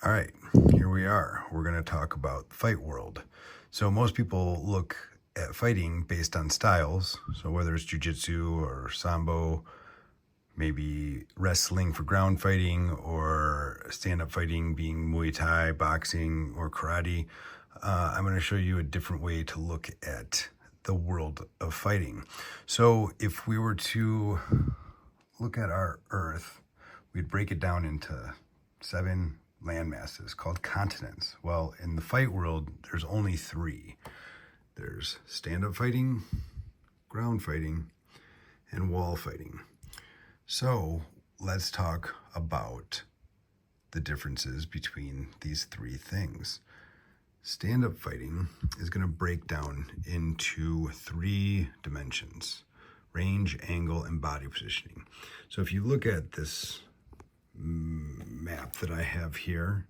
All right, here we are. We're going to talk about fight world. So most people look at fighting based on styles. So whether it's jiu-jitsu or sambo, maybe wrestling for ground fighting, or stand-up fighting being Muay Thai, boxing, or karate, I'm going to show you a different way to look at the world of fighting. So if we were to look at our Earth, we'd break it down into 7 land masses called continents. Well, in the fight world, there's only 3. There's stand-up fighting, ground fighting, and wall fighting. So let's talk about the differences between these 3 things. Stand-up fighting is going to break down into 3 dimensions: range, angle, and body positioning. So if you look at this map that I have here,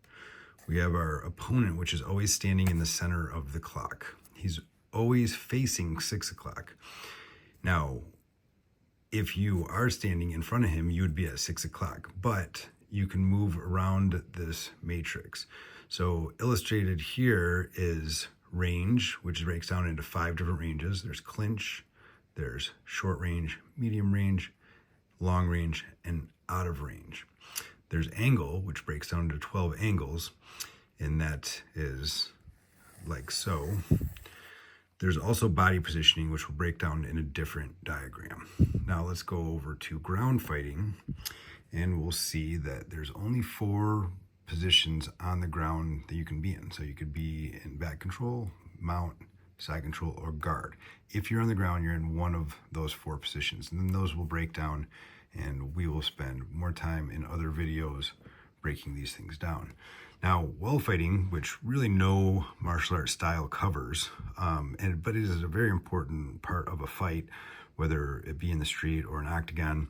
we have our opponent, which is always standing in the center of the clock. He's always facing 6 o'clock. Now, if you are standing in front of him, you would be at 6 o'clock, but you can move around this matrix. So illustrated here is range, which breaks down into 5 different ranges. There's clinch, there's short range, medium range, long range, and out of range. There's angle, which breaks down into 12 angles, and that is like so. There's also body positioning, which will break down in a different diagram. Now let's go over to ground fighting, and we'll see that there's only 4 positions on the ground that you can be in. So you could be in back control, mount, side control, or guard. If you're on the ground, you're in one of those 4 positions, and then those will break down, and we will spend more time in other videos breaking these things down. Now, wall fighting, which really no martial arts style covers, but it is a very important part of a fight, whether it be in the street or an octagon.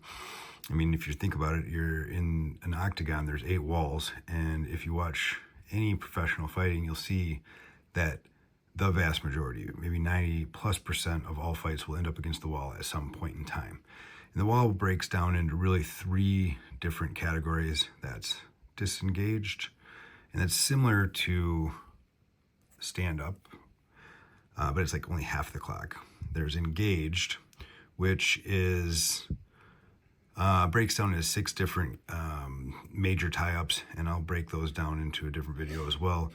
I mean, if you think about it, you're in an octagon, there's 8 walls, and if you watch any professional fighting, you'll see that the vast majority, maybe 90+% of all fights will end up against the wall at some point in time. And the wall breaks down into really 3 different categories. That's disengaged, and that's similar to stand-up, but it's like only half the clock. There's engaged, which is breaks down into 6 different major tie-ups, and I'll break those down into a different video as well.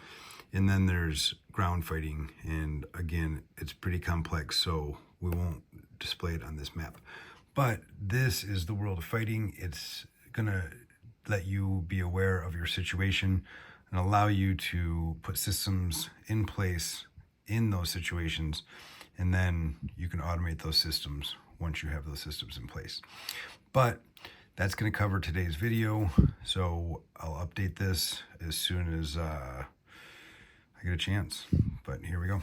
And then there's ground fighting, and again, it's pretty complex, so we won't display it on this map. But this is the world of fighting. It's gonna let you be aware of your situation and allow you to put systems in place in those situations, and then you can automate those systems once you have those systems in place. But that's going to cover today's video, so I'll update this as soon as I get a chance. But here we go.